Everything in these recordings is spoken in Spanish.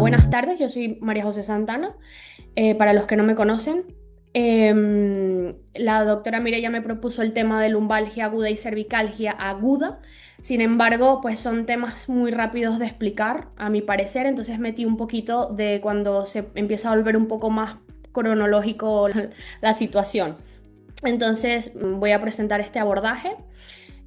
buenas tardes, yo soy María José Santana. Para los que no me conocen, la doctora Mireya me propuso el tema de lumbalgia aguda y cervicalgia aguda. Sin embargo, pues son temas muy rápidos de explicar, a mi parecer, entonces metí un poquito de cuando se empieza a volver un poco más cronológico la situación. Entonces, voy a presentar este abordaje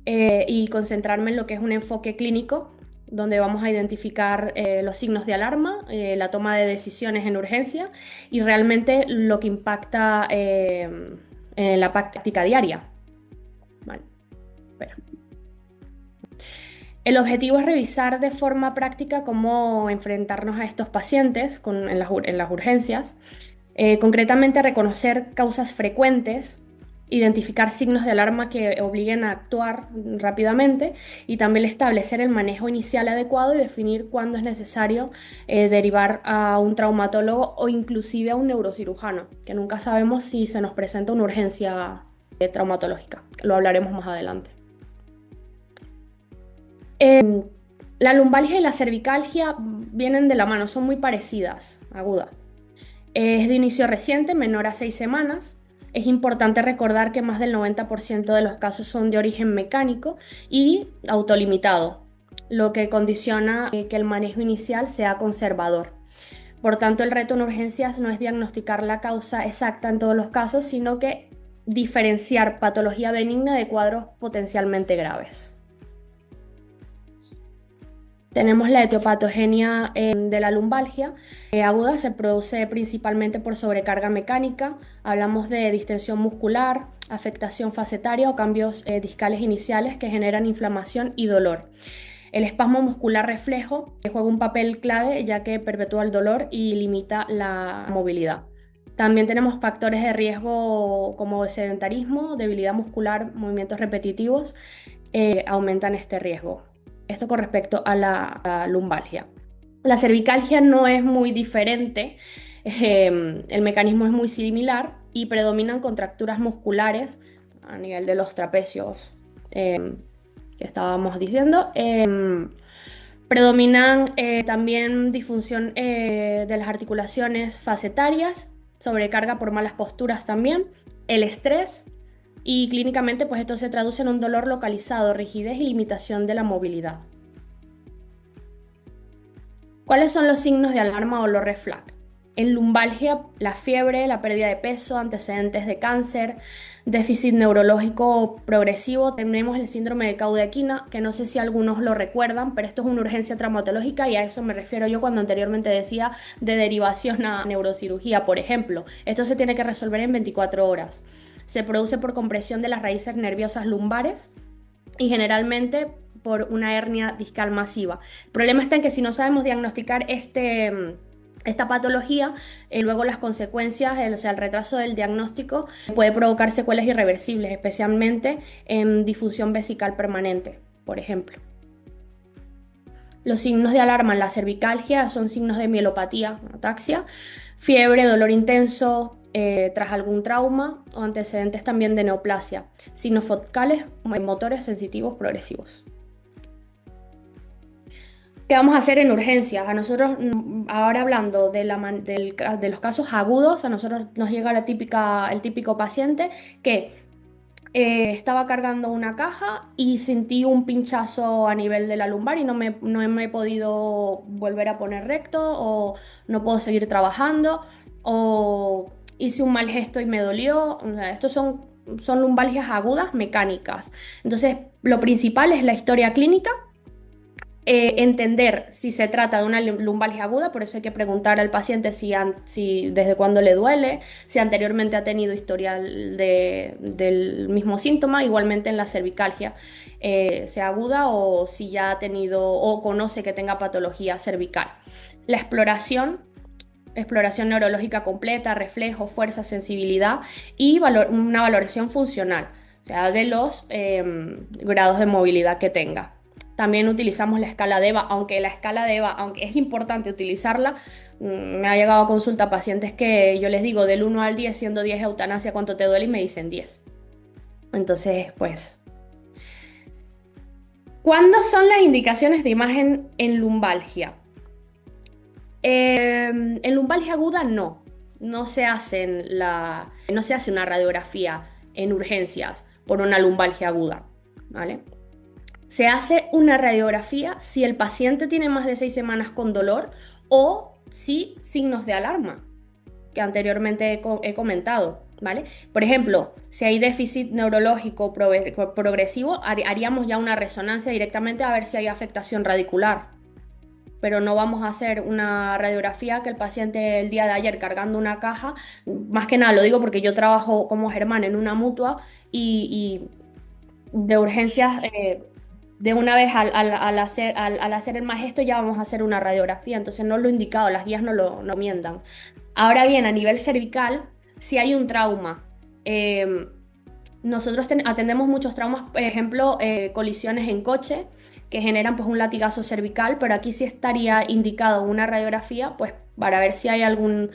y concentrarme en lo que es un enfoque clínico, donde vamos a identificar los signos de alarma, la toma de decisiones en urgencia y realmente lo que impacta en la práctica diaria. Vale, espera. El objetivo es revisar de forma práctica cómo enfrentarnos a estos pacientes en las urgencias, concretamente reconocer causas frecuentes, identificar signos de alarma que obliguen a actuar rápidamente y también establecer el manejo inicial adecuado y definir cuándo es necesario derivar a un traumatólogo o inclusive a un neurocirujano, que nunca sabemos si se nos presenta una urgencia traumatológica, que lo hablaremos más adelante. La lumbalgia y la cervicalgia vienen de la mano, son muy parecidas, aguda. Es de inicio reciente, menor a 6 semanas. Es importante recordar que más del 90% de los casos son de origen mecánico y autolimitado, lo que condiciona que el manejo inicial sea conservador. Por tanto, el reto en urgencias no es diagnosticar la causa exacta en todos los casos, sino que diferenciar patología benigna de cuadros potencialmente graves. Tenemos la etiopatogenia de la lumbalgia aguda, se produce principalmente por sobrecarga mecánica. Hablamos de distensión muscular, afectación facetaria o cambios discales iniciales que generan inflamación y dolor. El espasmo muscular reflejo juega un papel clave ya que perpetúa el dolor y limita la movilidad. También tenemos factores de riesgo como sedentarismo, debilidad muscular, movimientos repetitivos, aumentan este riesgo. Esto con respecto a la lumbalgia. La cervicalgia no es muy diferente, el mecanismo es muy similar y predominan contracturas musculares a nivel de los trapecios que estábamos diciendo. Predominan también disfunción de las articulaciones facetarias, sobrecarga por malas posturas también, el estrés. Y clínicamente, pues esto se traduce en un dolor localizado, rigidez y limitación de la movilidad. ¿Cuáles son los signos de alarma o los red flag? En lumbalgia, la fiebre, la pérdida de peso, antecedentes de cáncer, déficit neurológico progresivo. Tenemos el síndrome de Caudequina, que no sé si algunos lo recuerdan, pero esto es una urgencia traumatológica y a eso me refiero yo cuando anteriormente decía de derivación a neurocirugía, por ejemplo. Esto se tiene que resolver en 24 horas. Se produce por compresión de las raíces nerviosas lumbares y generalmente por una hernia discal masiva. El problema está en que si no sabemos diagnosticar esta patología, luego las consecuencias, o sea, el retraso del diagnóstico puede provocar secuelas irreversibles, especialmente en difusión vesical permanente, por ejemplo. Los signos de alarma en la cervicalgia son signos de mielopatía, ataxia, fiebre, dolor intenso tras algún trauma o antecedentes también de neoplasia, signos focales, motores sensitivos progresivos. ¿Qué vamos a hacer en urgencias? A nosotros, ahora hablando de los casos agudos, a nosotros nos llega el típico paciente que estaba cargando una caja y sentí un pinchazo a nivel de la lumbar y no me he podido volver a poner recto o no puedo seguir trabajando o hice un mal gesto y me dolió. O sea, estos son lumbalgias agudas mecánicas. Entonces, lo principal es la historia clínica. Entender si se trata de una lumbalgia aguda, por eso hay que preguntar al paciente si desde cuándo le duele, si anteriormente ha tenido historial del mismo síntoma, igualmente en la cervicalgia, sea aguda o si ya ha tenido o conoce que tenga patología cervical. La exploración neurológica completa, reflejo, fuerza, sensibilidad y una valoración funcional, o sea, de los grados de movilidad que tenga. También utilizamos la escala de EVA, aunque aunque es importante utilizarla, me ha llegado a consulta pacientes que yo les digo del 1 al 10, siendo 10 eutanasia, ¿cuánto te duele? Y me dicen 10. Entonces, pues, ¿cuándo son las indicaciones de imagen en lumbalgia? En lumbalgia aguda no se hace una radiografía en urgencias por una lumbalgia aguda, ¿vale? Se hace una radiografía si el paciente tiene más de 6 semanas con dolor o si signos de alarma que anteriormente he comentado, ¿vale? Por ejemplo, si hay déficit neurológico progresivo, haríamos ya una resonancia directamente a ver si hay afectación radicular, pero no vamos a hacer una radiografía que el paciente el día de ayer cargando una caja, más que nada lo digo porque yo trabajo como Germán en una mutua y de urgencias, de una vez al hacer el majesto ya vamos a hacer una radiografía, entonces no es lo indicado, las guías no mientan. Ahora bien, a nivel cervical, si hay un trauma, eh, nosotros atendemos muchos traumas, por ejemplo, colisiones en coche que generan pues un latigazo cervical, pero aquí sí estaría indicado una radiografía pues para ver si hay algún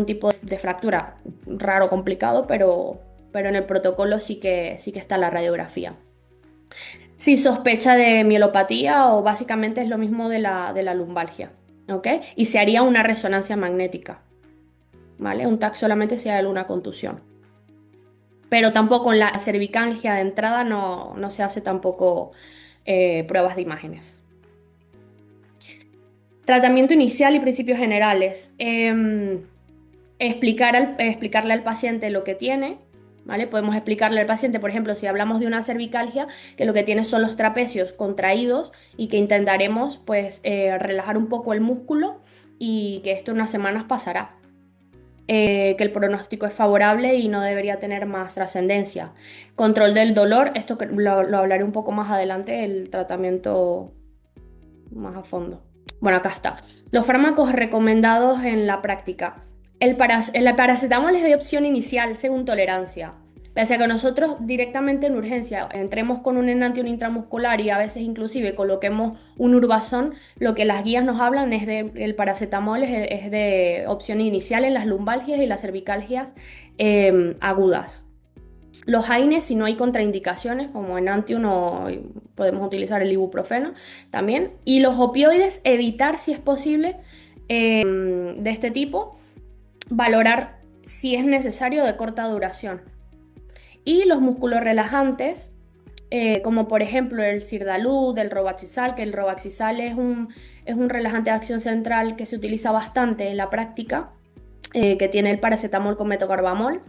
tipo de fractura, raro, complicado, pero en el protocolo sí que está la radiografía. Si sospecha de mielopatía o básicamente es lo mismo de la lumbalgia, ¿ok? Y se haría una resonancia magnética, ¿vale? Un TAC solamente si hay alguna contusión. Pero tampoco en la cervicalgia de entrada no se hace tampoco pruebas de imágenes. Tratamiento inicial y principios generales. Explicarle al paciente lo que tiene, ¿vale? Podemos explicarle al paciente, por ejemplo, si hablamos de una cervicalgia, que lo que tiene son los trapecios contraídos y que intentaremos, pues, relajar un poco el músculo y que esto en unas semanas pasará. Que el pronóstico es favorable y no debería tener más trascendencia. Control del dolor, esto lo hablaré un poco más adelante, el tratamiento más a fondo. Bueno, acá está. Los fármacos recomendados en la práctica. El paracetamol es de opción inicial según tolerancia. Pese a que nosotros directamente en urgencia entremos con un enantiomer intramuscular y a veces inclusive coloquemos un urbazón, lo que las guías nos hablan es de el paracetamol es de opción inicial en las lumbalgias y las cervicalgias agudas. Los AINES, si no hay contraindicaciones, como Enantium o podemos utilizar el ibuprofeno también. Y los opioides, evitar si es posible de este tipo, valorar si es necesario de corta duración. Y los músculos relajantes, como por ejemplo el Sirdalud, el Robaxisal, que el Robaxisal es un relajante de acción central que se utiliza bastante en la práctica, que tiene el paracetamol con metocarbamol.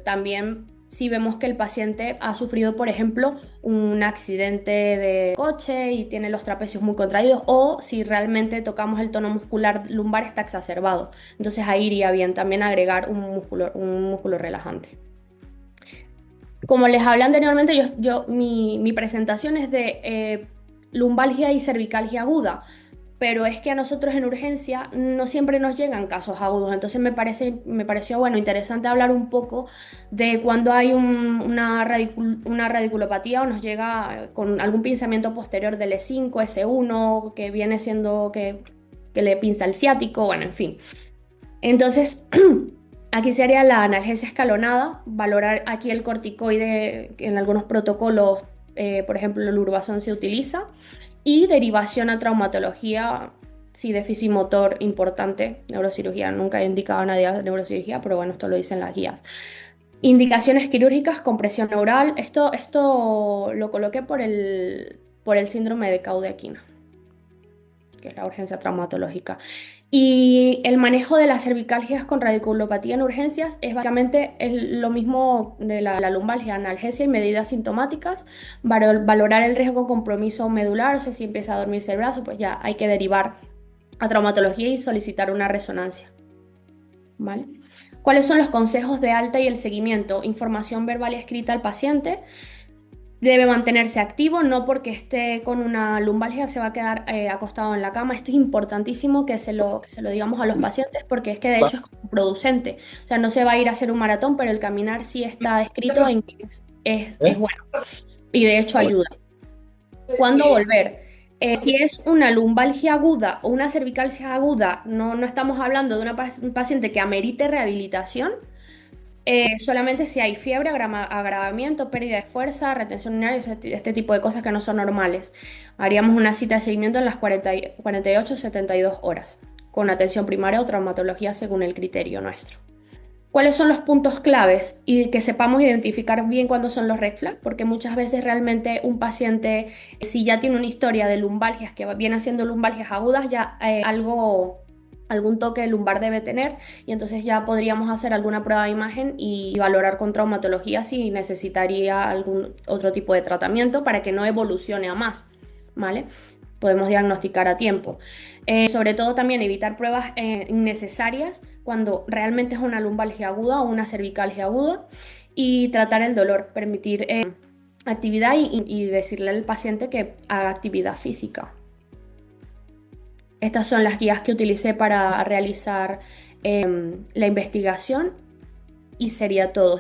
También si vemos que el paciente ha sufrido, por ejemplo, un accidente de coche y tiene los trapecios muy contraídos o si realmente tocamos el tono muscular lumbar está exacerbado. Entonces ahí iría bien también agregar un músculo relajante. Como les hablé anteriormente, mi presentación es de lumbalgia y cervicalgia aguda, pero es que a nosotros en urgencia no siempre nos llegan casos agudos, entonces me pareció bueno, interesante hablar un poco de cuando hay una radiculopatía o nos llega con algún pinzamiento posterior del E5, S1, que viene siendo que le pinza el ciático, bueno, en fin. Entonces, aquí se haría la analgesia escalonada, valorar aquí el corticoide, que en algunos protocolos, por ejemplo, el urbazón se utiliza, y derivación a traumatología, si déficit motor importante, neurocirugía. Nunca he indicado a nadie neurocirugía, pero bueno, esto lo dicen las guías. Indicaciones quirúrgicas, compresión neural. Esto lo coloqué por el síndrome de Caude-Aquino, que es la urgencia traumatológica. Y el manejo de las cervicalgias con radiculopatía en urgencias es básicamente lo mismo de la lumbalgia, analgesia y medidas sintomáticas, valorar el riesgo con compromiso medular, o sea, si empieza a dormirse el brazo, pues ya hay que derivar a traumatología y solicitar una resonancia, ¿vale? ¿Cuáles son los consejos de alta y el seguimiento? Información verbal y escrita al paciente. Debe mantenerse activo, no porque esté con una lumbalgia se va a quedar acostado en la cama. Esto es importantísimo que se lo digamos a los pacientes porque es que de hecho es contraproducente. O sea, no se va a ir a hacer un maratón, pero el caminar sí está descrito en que es bueno y de hecho ayuda. ¿Cuándo volver? Si es una lumbalgia aguda o una cervicalgia aguda, no estamos hablando de un paciente que amerite rehabilitación. Solamente si hay fiebre, agravamiento, pérdida de fuerza, retención urinaria, este tipo de cosas que no son normales. Haríamos una cita de seguimiento en las 48 72 horas, con atención primaria o traumatología según el criterio nuestro. ¿Cuáles son los puntos claves y que sepamos identificar bien cuándo son los red flags? Porque muchas veces realmente un paciente, si ya tiene una historia de lumbalgias, que viene haciendo lumbalgias agudas, ya algún toque lumbar debe tener y entonces ya podríamos hacer alguna prueba de imagen y valorar con traumatología si necesitaría algún otro tipo de tratamiento para que no evolucione a más, ¿vale? Podemos diagnosticar a tiempo. Sobre todo también evitar pruebas innecesarias cuando realmente es una lumbalgia aguda o una cervicalgia aguda y tratar el dolor, permitir actividad y decirle al paciente que haga actividad física. Estas son las guías que utilicé para realizar la investigación y sería todo.